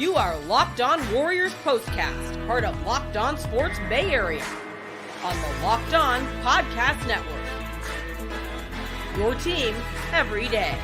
You are Locked On Warriors Postcast, part of Locked On Sports Bay Area, on the Locked On Podcast Network. Your team every day.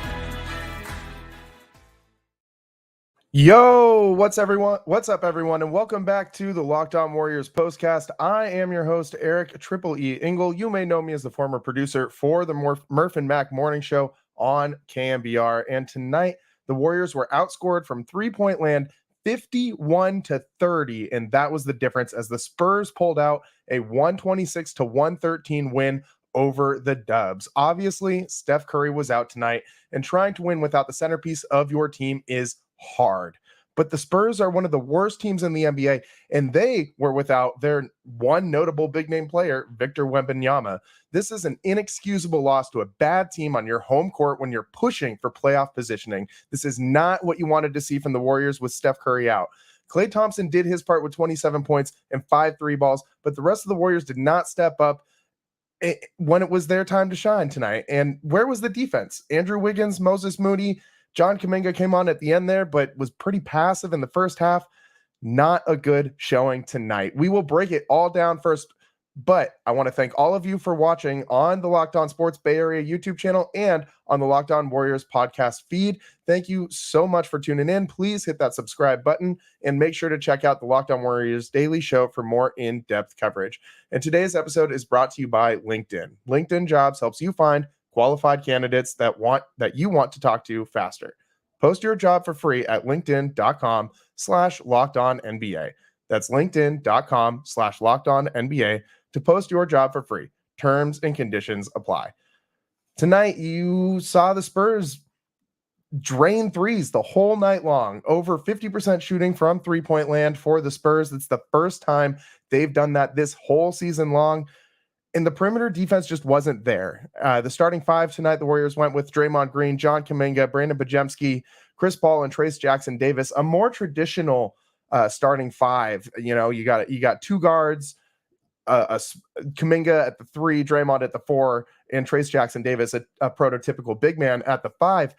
Yo, what's up, everyone, and welcome back to the Locked On Warriors Postcast. I am your host, Eric Triple E Engel. You may know me as the former producer for the Murph and Mac Morning Show on KMBR. And tonight, the Warriors were outscored from three-point land 51-30, and that was the difference as the Spurs pulled out a 126-113 win over the Dubs. Obviously, Steph Curry was out tonight, and trying to win without the centerpiece of your team is hard. But the Spurs are one of the worst teams in the NBA, and they were without their one notable big-name player, Victor Wembanyama. This is an inexcusable loss to a bad team on your home court when you're pushing for playoff positioning. This is not what you wanted to see from the Warriors with Steph Curry out. Klay Thompson did his part with 27 points and 5 three balls, but the rest of the Warriors did not step up when it was their time to shine tonight. And where was the defense? Andrew Wiggins, Moses Moody, John Kuminga came on at the end there, but was pretty passive in the first half. Not a good showing tonight. We will break it all down first, but I want to thank all of you for watching on the Locked On Sports Bay Area YouTube channel and on the Locked On Warriors podcast feed. Thank you so much for tuning in. Please hit that subscribe button and make sure to check out the Locked On Warriors daily show for more in-depth coverage. And today's episode is brought to you by LinkedIn. LinkedIn Jobs helps you find qualified candidates that you want to talk to faster. Post your job for free at linkedin.com/lockedonnba. That's linkedin.com/lockedonnba to post your job for free. Terms and conditions apply. Tonight, you saw the Spurs drain threes the whole night long. Over 50% shooting from three-point land for the Spurs. It's the first time they've done that this whole season long. And the perimeter defense just wasn't there. The starting five tonight, the Warriors went with Draymond Green, John Kuminga, Brandon Bajemski, Chris Paul, and Trayce Jackson-Davis. A more traditional starting five. You know, you got two guards, Kuminga at the 3, Draymond at the 4, and Trayce Jackson-Davis, a prototypical big man at the 5.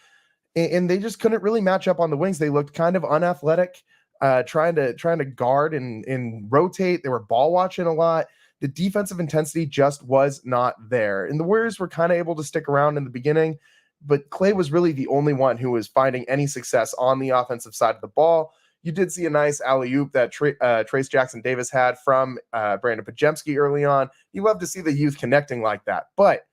And they just couldn't really match up on the wings. They looked kind of unathletic, trying to guard and rotate. They were ball watching a lot. The defensive intensity just was not there. And the Warriors were kind of able to stick around in the beginning, but Klay was really the only one who was finding any success on the offensive side of the ball. You did see a nice alley-oop that Trayce Jackson-Davis had from Brandon Bajemski early on. You love to see the youth connecting like that. But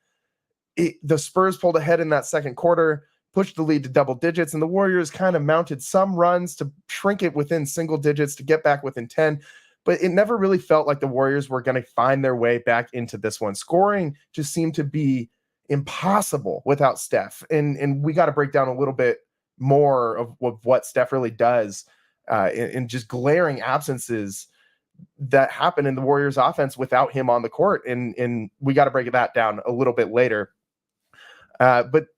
the Spurs pulled ahead in that second quarter, pushed the lead to double digits, and the Warriors kind of mounted some runs to shrink it within single digits to get back within 10. But it never really felt like the Warriors were going to find their way back into this one. Scoring just seemed to be impossible without Steph. And we got to break down a little bit more of what Steph really does in just glaring absences that happen in the Warriors offense without him on the court. And we got to break that down a little bit later. But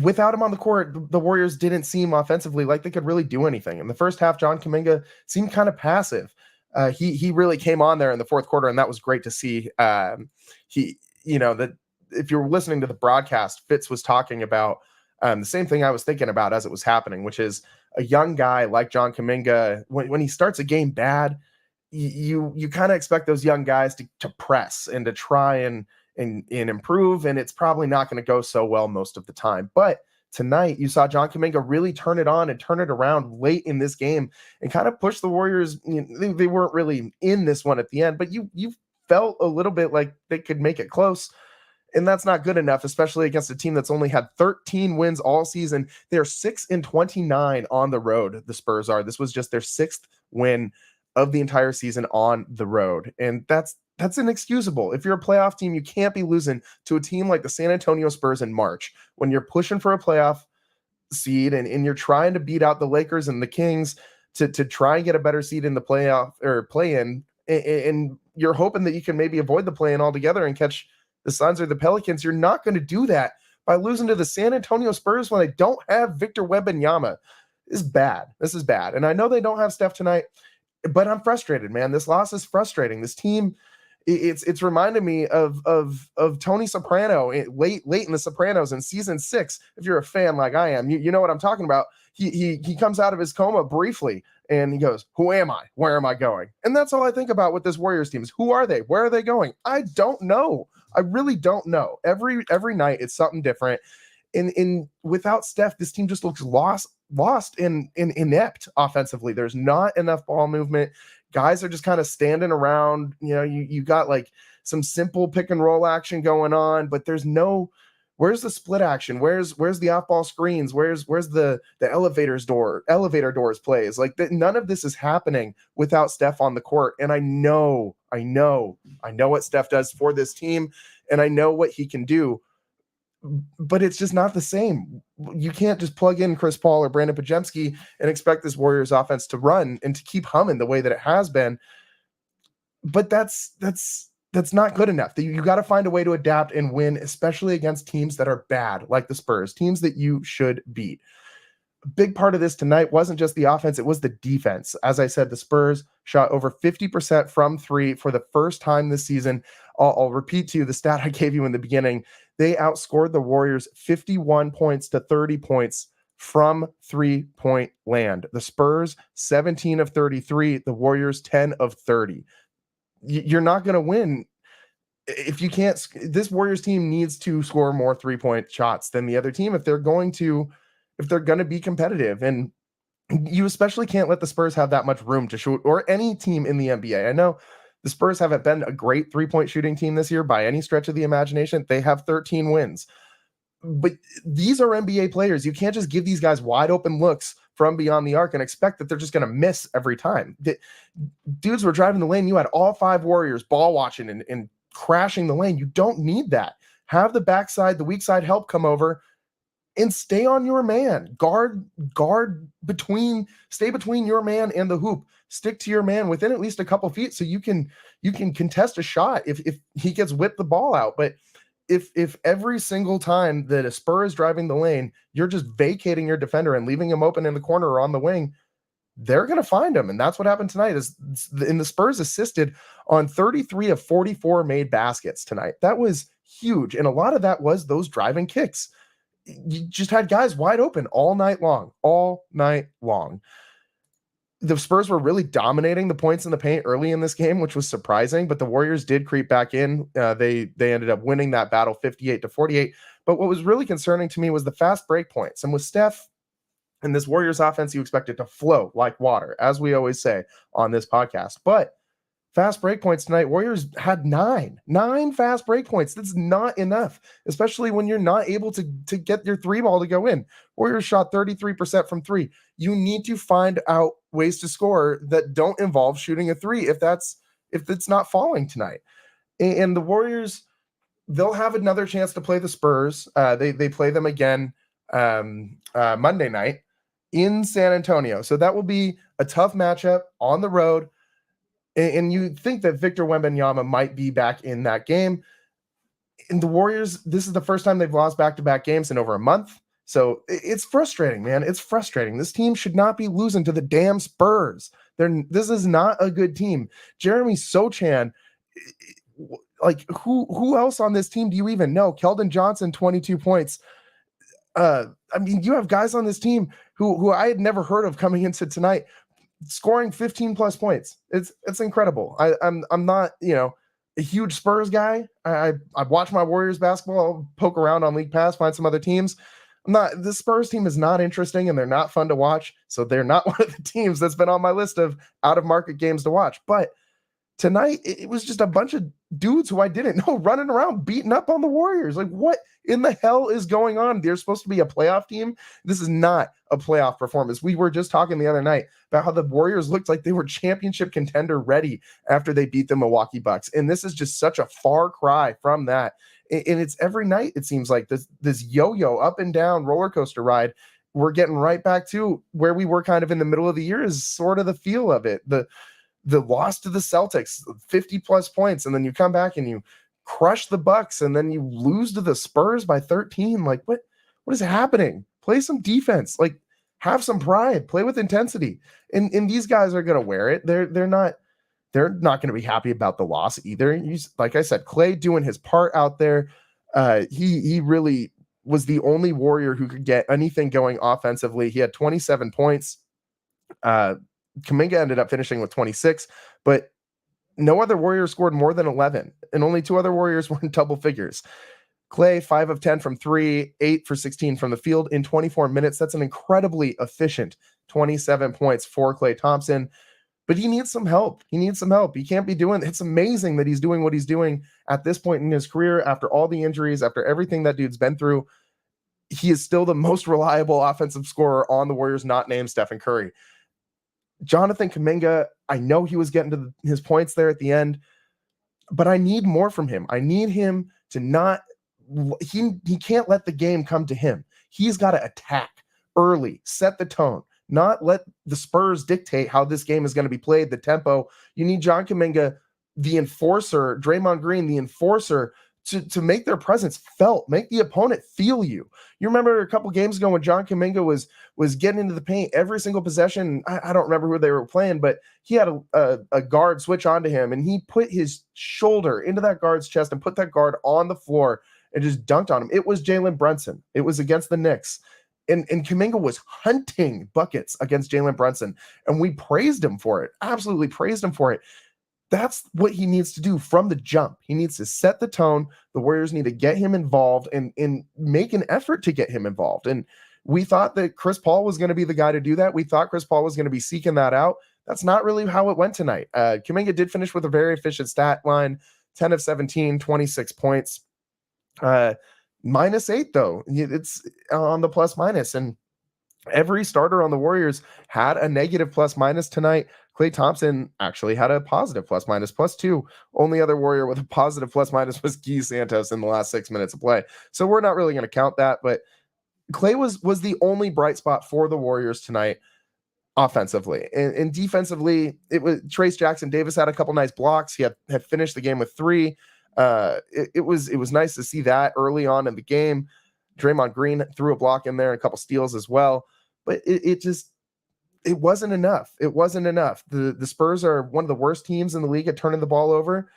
without him on the court, the Warriors didn't seem offensively like they could really do anything. In the first half, John Kuminga seemed kind of passive. He really came on there in the fourth quarter, and that was great to see. That if you're listening to the broadcast, Fitz was talking about the same thing I was thinking about as it was happening, which is a young guy like John Kuminga. When he starts a game bad, you kind of expect those young guys to press and to try and improve, and it's probably not going to go so well most of the time. But tonight, you saw John Kuminga really turn it on and turn it around late in this game and kind of push the Warriors. They weren't really in this one at the end, but you felt a little bit like they could make it close. And that's not good enough, especially against a team that's only had 13 wins all season. They're 6-29 on the road, the Spurs are. This was just their 6th win of the entire season on the road. And that's inexcusable. If you're a playoff team, you can't be losing to a team like the San Antonio Spurs in March when you're pushing for a playoff seed and you're trying to beat out the Lakers and the Kings to try and get a better seed in the playoff or play-in, and you're hoping that you can maybe avoid the play-in altogether and catch the Suns or the Pelicans. You're not going to do that by losing to the San Antonio Spurs when they don't have Victor Wembanyama. This is bad. This is bad. And I know they don't have Steph tonight, but I'm frustrated, man. This loss is frustrating. This team It's reminded me of Tony Soprano late in the Sopranos in season 6. If you're a fan like I am, you know what I'm talking about. He comes out of his coma briefly and he goes, "Who am I? Where am I going?" And that's all I think about with this Warriors team is, who are they? Where are they going? I don't know. I really don't know. Every night it's something different. In without Steph, this team just looks lost and inept offensively. There's not enough ball movement. Guys are just kind of standing around. You got like some simple pick and roll action going on, but there's no. Where's the split action? Where's the off ball screens? Where's the elevator doors plays? Like none of this is happening without Steph on the court. And I know what Steph does for this team, and I know what he can do. But it's just not the same. You can't just plug in Chris Paul or Brandon Podziemski and expect this Warriors offense to run and to keep humming the way that it has been. But that's not good enough. You got to find a way to adapt and win, especially against teams that are bad, like the Spurs, teams that you should beat. A big part of this tonight wasn't just the offense, it was the defense. As I said, the Spurs shot over 50% from 3 for the first time this season. I'll repeat to you the stat I gave you in the beginning. They outscored the Warriors 51 points to 30 points from 3-point land. The Spurs, 17 of 33. The Warriors, 10 of 30. You're not going to win if you can't. This Warriors team needs to score more 3-point shots than the other team if they're going to be competitive. And you especially can't let the Spurs have that much room to shoot, or any team in the NBA. I know the Spurs haven't been a great 3-point shooting team this year by any stretch of the imagination. They have 13 wins. But these are NBA players. You can't just give these guys wide open looks from beyond the arc and expect that they're just going to miss every time. Dudes were driving the lane. You had all 5 Warriors ball watching and crashing the lane. You don't need that. Have the backside, the weak side help come over and stay on your man. Stay between your man and the hoop. Stick to your man within at least a couple feet so you can contest a shot if he gets whipped the ball out. But if every single time that a Spur is driving the lane, you're just vacating your defender and leaving him open in the corner or on the wing, they're going to find him. And that's what happened tonight. And the Spurs assisted on 33 of 44 made baskets tonight. That was huge. And a lot of that was those driving kicks. You just had guys wide open all night long. The Spurs were really dominating the points in the paint early in this game, which was surprising, but the Warriors did creep back in. They ended up winning that battle 58-48. But what was really concerning to me was the fast break points. And with Steph and this Warriors offense, you expect it to flow like water, as we always say on this podcast. But fast break points tonight, Warriors had 9 fast break points. That's not enough, especially when you're not able to get your 3 ball to go in. Warriors shot 33% from 3. You need to find out ways to score that don't involve shooting a 3 if it's not falling tonight. And the Warriors, they'll have another chance to play the Spurs. They play them again Monday night in San Antonio. So that will be a tough matchup on the road. And you think that Victor Wembanyama might be back in that game. And the Warriors, this is the first time they've lost back-to-back games in over a month. So it's frustrating, man. It's frustrating. This team should not be losing to the damn Spurs. This is not a good team. Jeremy Sochan, like who else on this team do you even know? Keldon Johnson, 22 points. I mean, you have guys on this team who I had never heard of coming into tonight, scoring 15 plus points. It's incredible. I'm not, a huge Spurs guy. I watch my Warriors basketball. I'll poke around on League Pass, find some other teams. The Spurs team is not interesting and they're not fun to watch. So they're not one of the teams that's been on my list of out of market games to watch. But tonight, it was just a bunch of dudes who I didn't know running around beating up on the Warriors. Like, what in the hell is going on? They're supposed to be a playoff team. This is not a playoff performance. We were just talking the other night about how the Warriors looked like they were championship contender ready after they beat the Milwaukee Bucks. And this is just such a far cry from that. And it's every night, it seems like this yo-yo up and down roller coaster ride. We're getting right back to where we were kind of in the middle of the year is sort of the feel of it. The loss to the Celtics, 50 plus points, and then you come back and you crush the Bucks, and then you lose to the Spurs by 13. Like, what is happening? Play some defense. Like, have some pride. Play with intensity. And these guys are going to wear it. They're not they're not going to be happy about the loss either. Like I said, Klay doing his part out there. He really was the only Warrior who could get anything going offensively. He had 27 points. Kuminga ended up finishing with 26, but no other Warrior scored more than 11, and only 2 other Warriors were in double figures. Klay, 5 of 10 from 3, 8 for 16 from the field in 24 minutes. That's an incredibly efficient 27 points for Klay Thompson. But he needs some help. He can't be doing. It's amazing that he's doing what he's doing at this point in his career after all the injuries, after everything that dude's been through. He is still the most reliable offensive scorer on the Warriors, not named Stephen Curry. Jonathan Kuminga, I know he was getting to his points there at the end, but I need more from him. I need him to not. He can't let the game come to him. He's got to attack early, set the tone. Not let the Spurs dictate how this game is going to be played, the tempo. You need John Kuminga, the enforcer, Draymond Green, the enforcer, to make their presence felt, make the opponent feel you. You remember a couple games ago when John Kuminga was getting into the paint every single possession. I don't remember who they were playing, but he had a guard switch onto him, and he put his shoulder into that guard's chest and put that guard on the floor and just dunked on him. It was Jalen Brunson. It was against the Knicks. And Kuminga was hunting buckets against Jalen Brunson, and we praised him for it. Absolutely praised him for it. That's what he needs to do from the jump. He needs to set the tone. The Warriors need to get him involved and make an effort to get him involved. And we thought that Chris Paul was going to be the guy to do that. We thought Chris Paul was going to be seeking that out. That's not really how it went tonight. Kuminga did finish with a very efficient stat line, 10 of 17, 26 points. -8 though. It's on the plus minus, and every starter on the Warriors had a negative plus minus tonight. Klay Thompson actually had a positive plus minus, +2. Only other Warrior with a positive plus minus was Guy Santos in the last 6 minutes of play. So we're not really going to count that, but Klay was the only bright spot for the Warriors tonight offensively. And defensively, it was Trayce Jackson-Davis had a couple nice blocks. He had finished the game with 3. It was nice to see that early on in the game. Draymond Green threw a block in there, and a couple steals as well, but it wasn't enough. It wasn't enough. The Spurs are one of the worst teams in the league at turning the ball over,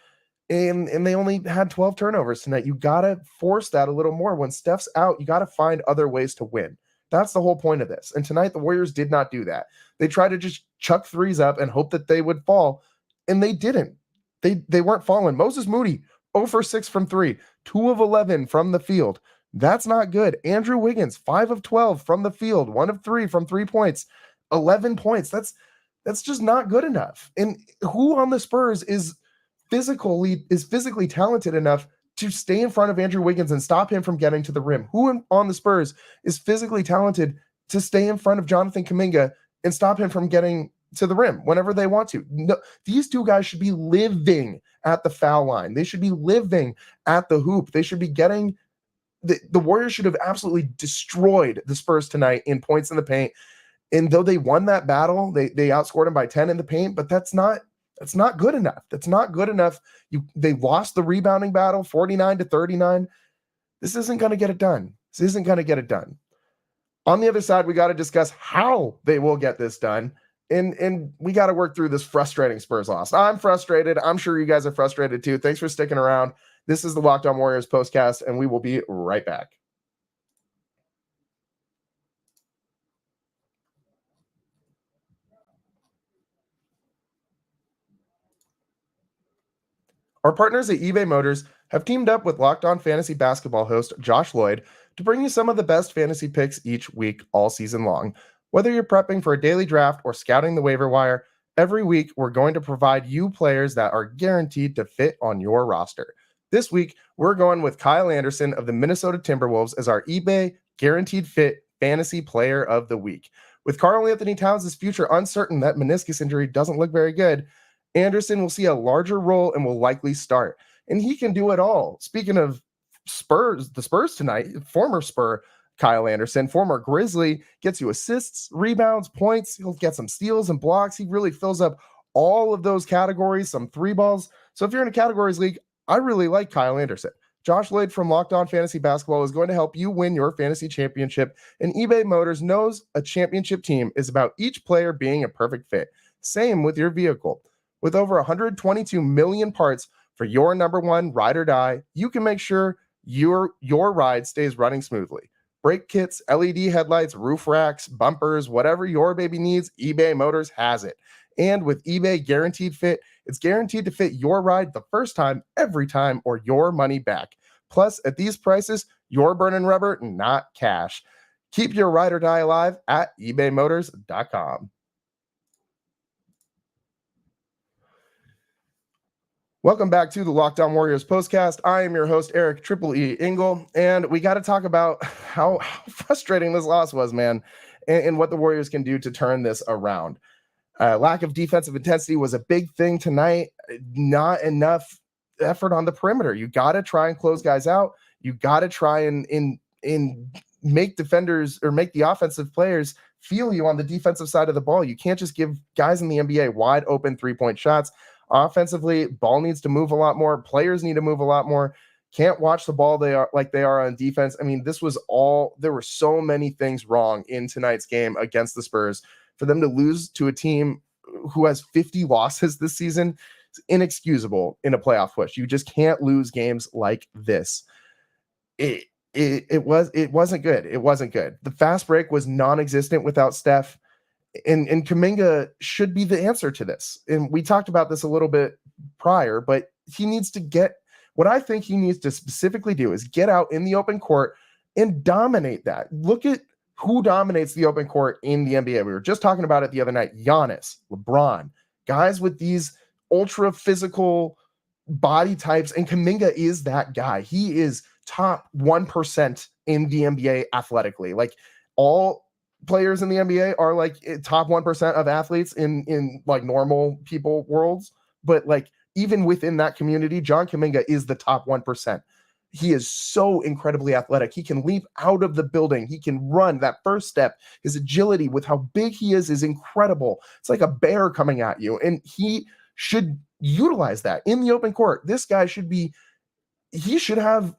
and they only had 12 turnovers tonight. You gotta force that a little more. When Steph's out, you gotta find other ways to win. That's the whole point of this. And tonight the Warriors did not do that. They tried to just chuck threes up and hope that they would fall, and they didn't. They weren't falling. Moses Moody, 0 for 6 from 3, 2 of 11 from the field. That's not good. Andrew Wiggins, 5 of 12 from the field, 1 of 3 from 3 points, 11 points. That's just not good enough. And who on the Spurs is physically talented enough to stay in front of Andrew Wiggins and stop him from getting to the rim? Who on the Spurs is physically talented to stay in front of Jonathan Kuminga and stop him from getting to the rim whenever they want to? No, these two guys should be living at the foul line. They should be living at the hoop. They should be getting the Warriors should have absolutely destroyed the Spurs tonight in points in the paint. And though they won that battle, they outscored them by 10 in the paint, but that's not good enough. That's not good enough. They lost the rebounding battle 49-39. This isn't going to get it done. On the other side, we got to discuss how they will get this done. And we got to work through this frustrating Spurs loss. I'm frustrated. I'm sure you guys are frustrated too. Thanks for sticking around. This is the Locked On Warriors postcast, and we will be right back. Our partners at eBay Motors have teamed up with Locked On Fantasy Basketball host Josh Lloyd to bring you some of the best fantasy picks each week all season long. Whether you're prepping for a daily draft or scouting the waiver wire, every week we're going to provide you players that are guaranteed to fit on your roster. This week, we're going with Kyle Anderson of the Minnesota Timberwolves as our eBay Guaranteed Fit Fantasy Player of the Week. With Karl-Anthony Towns' future uncertain, that meniscus injury doesn't look very good, Anderson will see a larger role and will likely start. And he can do it all. Speaking of Spurs, the Spurs tonight, former Spur Kyle Anderson, former Grizzly, gets you assists, rebounds, points. He'll get some steals and blocks. He really fills up all of those categories, some 3 balls. So if you're in a categories league, I really like Kyle Anderson. Josh Lloyd from Locked On Fantasy Basketball is going to help you win your fantasy championship. And eBay Motors knows a championship team is about each player being a perfect fit. Same with your vehicle. With over 122 million parts for your number one ride or die, you can make sure your ride stays running smoothly. Brake kits, LED headlights, roof racks, bumpers, whatever your baby needs, eBay Motors has it. And with eBay Guaranteed Fit, it's guaranteed to fit your ride the first time, every time, or your money back. Plus, at these prices, you're burning rubber, not cash. Keep your ride or die alive at ebaymotors.com. Welcome back to the Locked On Warriors postcast. I am your host, Eric Triple E Engel, and we got to talk about how frustrating this loss was, man, and what the Warriors can do to turn this around. Lack of defensive intensity was a big thing tonight. Not enough effort on the perimeter. You got to try and close guys out. You got to try and make defenders or make the offensive players feel you on the defensive side of the ball. You can't just give guys in the NBA wide open 3-point shots. Offensively, ball needs to move a lot more. Players need to move a lot more. Can't watch the ball they are on defense. I mean, there were so many things wrong in tonight's game against the Spurs. For them to lose to a team who has 50 losses this season is inexcusable in a playoff push. You just can't lose games like this. It wasn't good. It wasn't good. The fast break was non-existent without Steph. And Kuminga should be the answer to this. And we talked about this a little bit prior, but what I think he needs to specifically do is get out in the open court and dominate that. Look at who dominates the open court in the NBA. We were just talking about it the other night. Giannis, LeBron, guys with these ultra physical body types. And Kuminga is that guy. He is top 1% in the NBA athletically. Like, all players in the NBA are like top 1% of athletes in like normal people worlds. But like, even within that community, John Kuminga is the top 1%. He is so incredibly athletic. He can leap out of the building. He can run that first step. His agility with how big he is incredible. It's like a bear coming at you. And he should utilize that in the open court. This guy he should have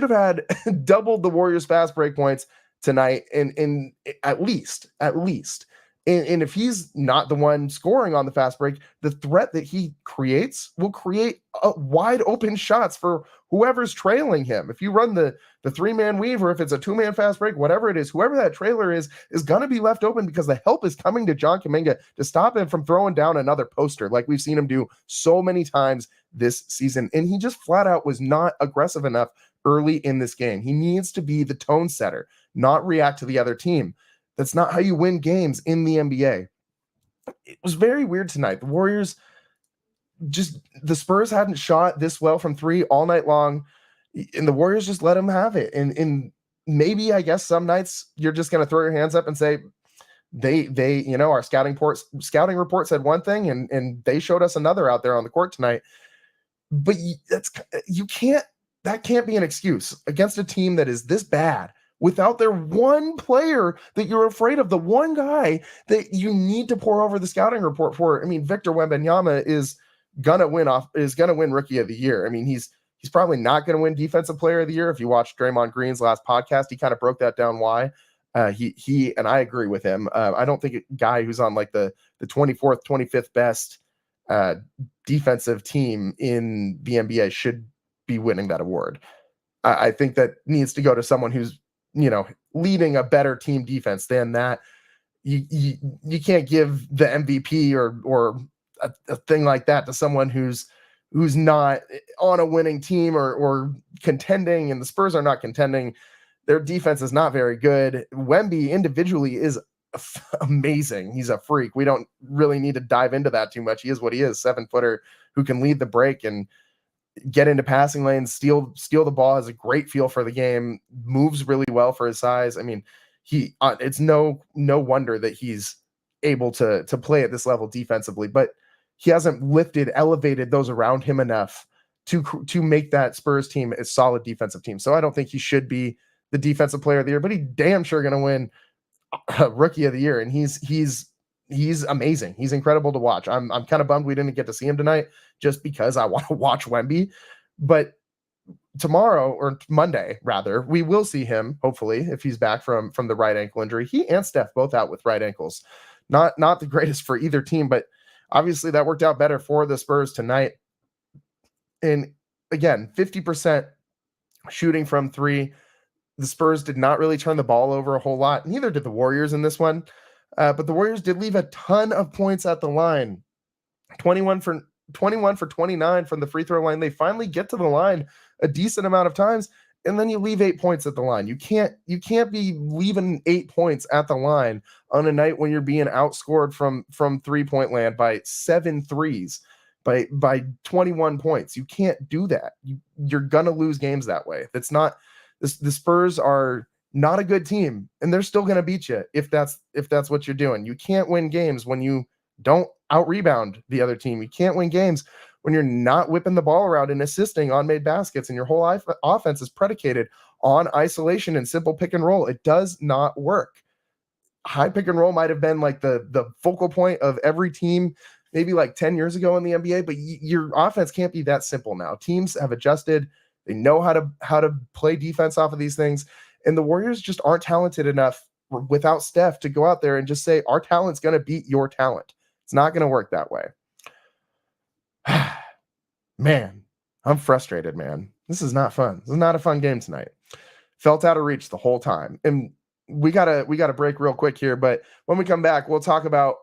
had doubled the Warriors fast break points tonight, and at least. And if he's not the one scoring on the fast break, the threat that he creates will create wide open shots for whoever's trailing him. If you run the 3-man weave, or if it's a 2-man fast break, whatever it is, whoever that trailer is going to be left open because the help is coming to John Kuminga to stop him from throwing down another poster like we've seen him do so many times this season. And he just flat out was not aggressive enough early in this game. He needs to be the tone setter, not react to the other team. That's not how you win games in the NBA. It was very weird tonight. The Spurs hadn't shot this well from 3 all night long, and the Warriors just let them have it. And maybe, I guess, some nights you're just going to throw your hands up and say, our scouting report said one thing, and they showed us another out there on the court tonight. But that can't be an excuse against a team that is this bad, without their one player that you're afraid of, the one guy that you need to pour over the scouting report for. I mean, Victor Wembanyama is gonna win Rookie of the Year. I mean, he's probably not gonna win Defensive Player of the Year. If you watched Draymond Green's last podcast, he kind of broke that down why. He and I agree with him. I don't think a guy who's on like the 24th, 25th best defensive team in the NBA should be winning that award. I think that needs to go to someone who's leading a better team defense than that. You can't give the MVP or a thing like that to someone who's not on a winning team or contending, and the Spurs are not contending. Their defense is not very good. Wemby individually is amazing. He's a freak. We don't really need to dive into that too much. He is what he is, 7-footer who can lead the break and get into passing lanes, steal the ball, has a great feel for the game, moves really well for his size. I mean, it's no wonder that he's able to play at this level defensively, but he hasn't elevated those around him enough to make that Spurs team a solid defensive team. So I don't think he should be the Defensive Player of the Year, but he's damn sure going to win Rookie of the Year. And he's amazing. He's incredible to watch. I'm kind of bummed we didn't get to see him tonight, just because I want to watch Wemby. But tomorrow, or Monday rather, we will see him, hopefully, if he's back from the right ankle injury. He and Steph both out with right ankles. Not the greatest for either team, but Obviously, that worked out better for the Spurs tonight. And again, 50% shooting from three. The Spurs did not really turn the ball over a whole lot. Neither did the Warriors in this one. But the Warriors did leave a ton of points at the line. 21 for 29 from the free throw line. They finally get to the line a decent amount of times, and then you leave 8 points at the line. You can't be leaving 8 points at the line on a night when you're being outscored from 3-point land by 7 threes, by 21 points. You can't do that. You're gonna lose games that way. That's not the Spurs are not a good team, and they're still gonna beat you if that's what you're doing. You can't win games when you don't out-rebound the other team. You can't win games when you're not whipping the ball around and assisting on made baskets, and your whole offense is predicated on isolation and simple pick and roll. It does not work. High pick and roll might have been like the focal point of every team maybe like 10 years ago in the NBA, but your offense can't be that simple now. Teams have adjusted. They know how to play defense off of these things, and the Warriors just aren't talented enough without Steph to go out there and just say, our talent's going to beat your talent. It's not going to work that way. Man, I'm frustrated, man. This is not fun. This is not a fun game tonight. Felt out of reach the whole time. And we gotta break real quick here, but when we come back, we'll talk about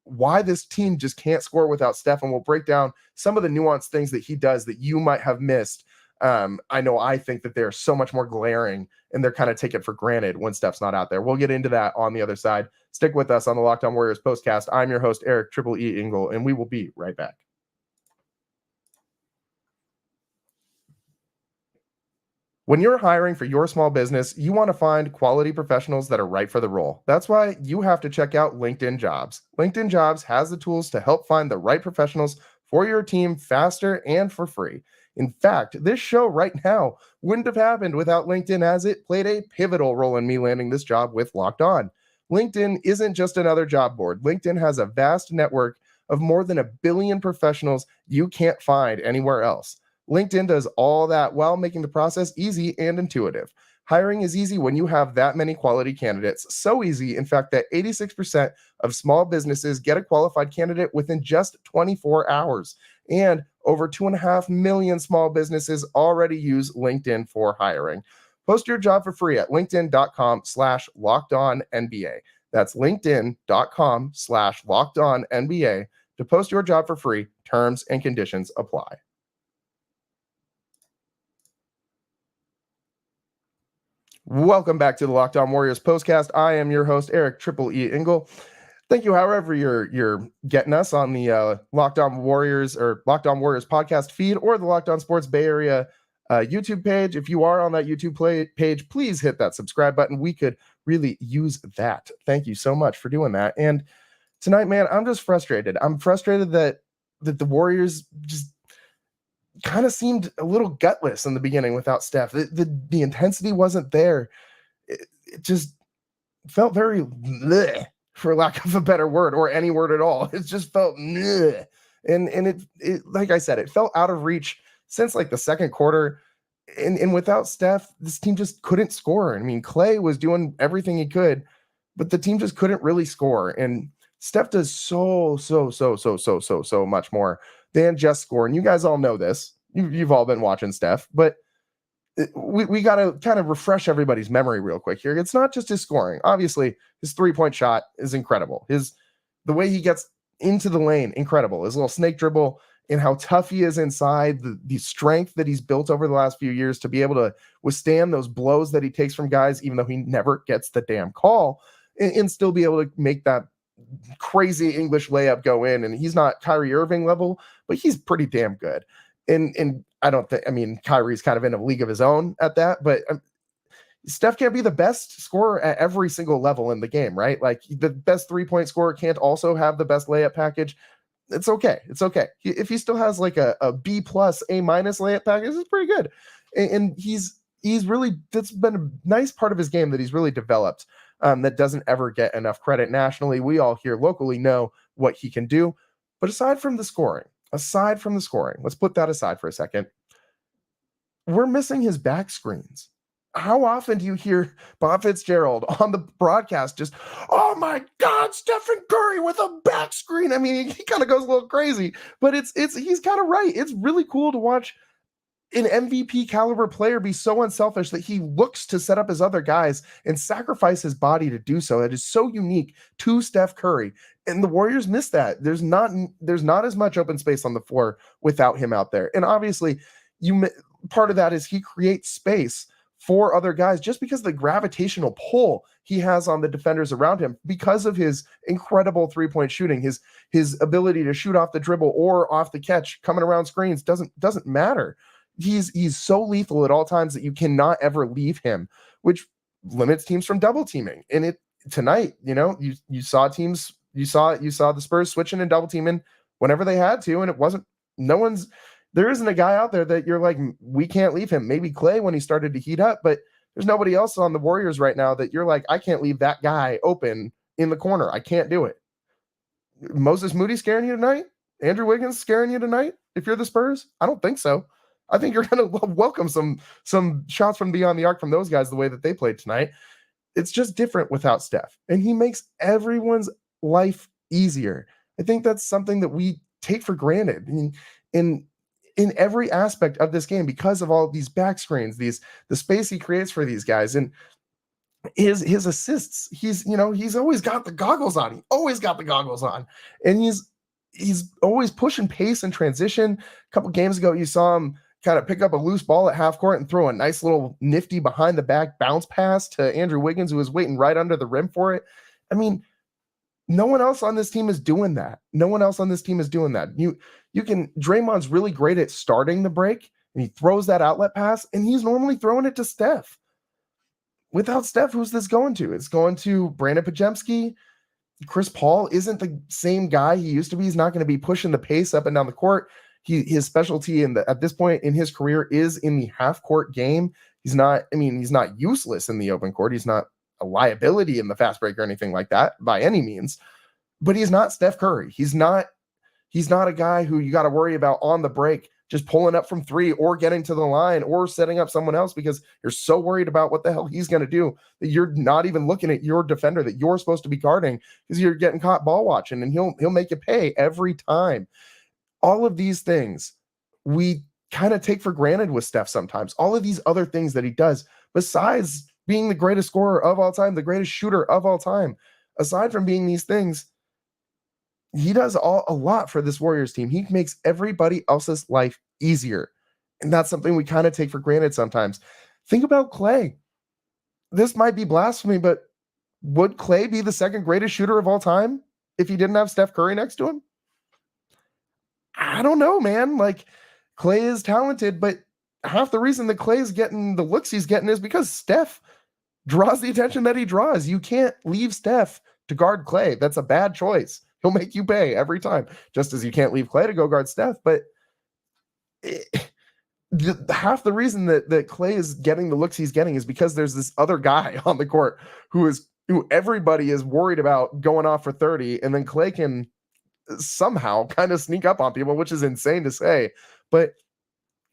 why this team just can't score without Steph, and we'll break down some of the nuanced things that he does that you might have missed. I think that they're so much more glaring, and they're kind of taken for granted when Steph's not out there. We'll get into that on the other side. Stick with us on the Locked On Warriors postcast. I'm your host, Eric Triple E Engel, and we will be right back. When you're hiring for your small business, you want to find quality professionals that are right for the role. That's why you have to check out LinkedIn Jobs. LinkedIn Jobs has the tools to help find the right professionals for your team faster and for free. In fact, this show right now wouldn't have happened without LinkedIn, as it played a pivotal role in me landing this job with Locked On. LinkedIn isn't just another job board. LinkedIn has a vast network of more than 1 billion professionals you can't find anywhere else. LinkedIn does all that while making the process easy and intuitive. Hiring is easy when you have that many quality candidates. So easy, in fact, that 86% of small businesses get a qualified candidate within just 24 hours. And over 2.5 million small businesses already use LinkedIn for hiring. Post your job for free at linkedin.com/lockedonnba. That's linkedin.com/lockedonnba to post your job for free. Terms and conditions apply. Welcome back to the Locked On Warriors postcast. I am your host, Eric Triple E Engel. Thank you, however you're getting us on the Locked On Warriors or Locked On Warriors podcast feed or the Locked On Sports Bay Area YouTube page. If you are on that YouTube page, please hit that subscribe button. We could really use that. Thank you so much for doing that. And tonight, man, I'm just frustrated. I'm frustrated that the Warriors just kind of seemed a little gutless in the beginning without Steph. The intensity wasn't there. It just felt very bleh, for lack of a better word, or any word at all. It just felt bleh. And it like I said, it felt out of reach since like the second quarter. And without Steph, this team just couldn't score. I mean, Klay was doing everything he could, but the team just couldn't really score. And Steph does so much more than just score. And you guys all know this. You've all been watching Steph, but we got to kind of refresh everybody's memory real quick here. It's not just his scoring. Obviously, his 3-point shot is incredible. The way he gets into the lane, incredible. His little snake dribble and how tough he is inside, the strength that he's built over the last few years to be able to withstand those blows that he takes from guys, even though he never gets the damn call, and still be able to make that crazy English layup go in. And he's not Kyrie Irving level, but he's pretty damn good. And Kyrie's kind of in a league of his own at that, but Steph can't be the best scorer at every single level in the game, right? Like the best 3-point scorer can't also have the best layup package. It's okay. It's okay. If he still has like a B+, A- layup package, it's pretty good. And he's really, that's been a nice part of his game that he's really developed. That doesn't ever get enough credit nationally. We all here locally know what he can do. But aside from the scoring, let's put that aside for a second. We're missing his back screens. how often do you hear Bob Fitzgerald on the broadcast just, oh my God, Stephen Curry with a back screen? I mean, he kind of goes a little crazy, but he's kind of right. It's really cool to watch an MVP caliber player be so unselfish that he looks to set up his other guys and sacrifice his body to do so. It is so unique to Steph Curry. And the Warriors miss that. There's not as much open space on the floor without him out there. And obviously, part of that is he creates space for other guys just because of the gravitational pull he has on the defenders around him because of his incredible three-point shooting, his ability to shoot off the dribble or off the catch, coming around screens doesn't matter. He's so lethal at all times that you cannot ever leave him, which limits teams from double teaming. And tonight, you saw the Spurs switching and double teaming whenever they had to, and there isn't a guy out there that you're like, we can't leave him. Maybe Klay when he started to heat up, but there's nobody else on the Warriors right now that you're like, I can't leave that guy open in the corner. I can't do it. Moses Moody scaring you tonight? Andrew Wiggins scaring you tonight? If you're the Spurs? I don't think so. I think you're going to welcome some shots from beyond the arc from those guys the way that they played tonight. It's just different without Steph, and he makes everyone's life easier. I think that's something that we take for granted in every aspect of this game because of all these back screens, the space he creates for these guys, and his assists. He's always got the goggles on. And he's always pushing pace and transition. A couple games ago, you saw him kind of pick up a loose ball at half court and throw a nice little nifty behind the back bounce pass to Andrew Wiggins, who was waiting right under the rim for it. I mean, no one else on this team is doing that. Draymond's really great at starting the break, and he throws that outlet pass, and he's normally throwing it to Steph. Without Steph, who's this going to? It's going to Brandon Podziemski. Chris Paul isn't the same guy he used to be. He's not going to be pushing the pace up and down the court. His specialty at this point in his career is in the half court game. He's not useless in the open court. He's not a liability in the fast break or anything like that by any means, but he's not Steph Curry. He's not a guy who you got to worry about on the break, just pulling up from three or getting to the line or setting up someone else because you're so worried about what the hell he's going to do that you're not even looking at your defender that you're supposed to be guarding because you're getting caught ball watching, and he'll make you pay every time. All of these things we kind of take for granted with Steph sometimes. All of these other things that he does, besides being the greatest scorer of all time, the greatest shooter of all time, aside from being these things, he does a lot for this Warriors team. He makes everybody else's life easier. And that's something we kind of take for granted sometimes. Think about Klay. This might be blasphemy, but would Klay be the second greatest shooter of all time if he didn't have Steph Curry next to him? I don't know, man. Like, Klay is talented, but half the reason that Klay is getting the looks he's getting is because Steph draws the attention that he draws. You can't leave Steph to guard Klay. That's a bad choice. He'll make you pay every time, just as you can't leave Klay to go guard Steph. But half the reason that Klay is getting the looks he's getting is because there's this other guy on the court who everybody is worried about going off for 30, and then Klay can somehow kind of sneak up on people, which is insane to say. But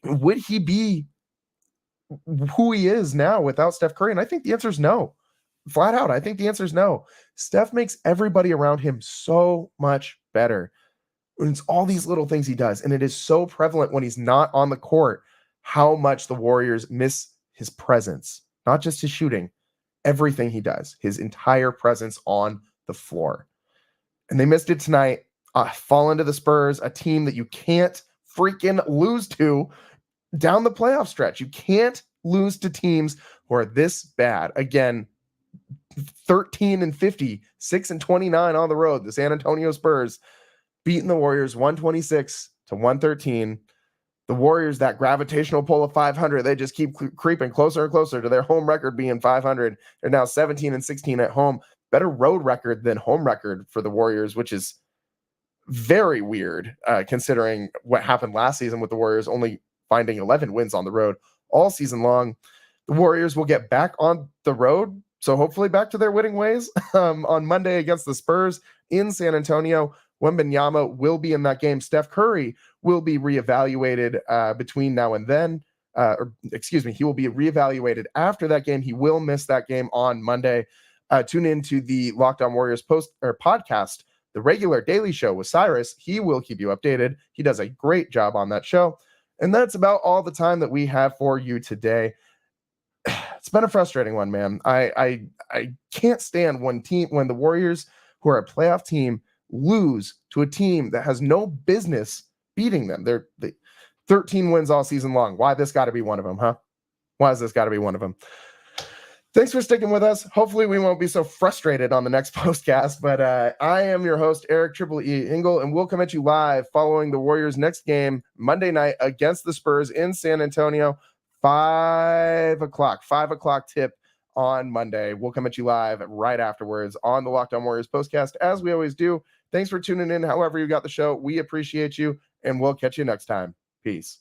would he be who he is now without Steph Curry? And I think the answer is no. Flat out, I think the answer is no. Steph makes everybody around him so much better. And it's all these little things he does, and it is so prevalent when he's not on the court how much the Warriors miss his presence, not just his shooting, everything he does, his entire presence on the floor. And they missed it tonight. Fall into the Spurs, a team that you can't freaking lose to down the playoff stretch. You can't lose to teams who are this bad. Again, 13-50, 6-29 on the road. The San Antonio Spurs beating the Warriors 126-113. The Warriors, that gravitational pull of 500, they just keep creeping closer and closer to their home record being 500. They're now 17-16 at home. Better road record than home record for the Warriors, which is very weird considering what happened last season with the Warriors only finding 11 wins on the road all season long. The Warriors will get back on the road, so hopefully back to their winning ways on Monday against the Spurs in San Antonio. Wembanyama will be in that game. Steph Curry will be reevaluated between now and then. he will be reevaluated after that game. He will miss that game on Monday. Tune into the Locked On Warriors podcast, the regular daily show with Cyrus. He will keep you updated. He does a great job on that show. And that's about all the time that we have for you today. It's been a frustrating one, man. I can't stand when the Warriors, who are a playoff team, lose to a team that has no business beating them. They're 13 wins all season long. Why this got to be one of them, huh? Why has this got to be one of them? Thanks for sticking with us. Hopefully we won't be so frustrated on the next postcast, but I am your host, Eric Triple E Engel, and we'll come at you live following the Warriors' next game Monday night against the Spurs in San Antonio, 5 o'clock tip on Monday. We'll come at you live right afterwards on the Locked On Warriors postcast, as we always do. Thanks for tuning in. However you got the show, we appreciate you, and we'll catch you next time. Peace.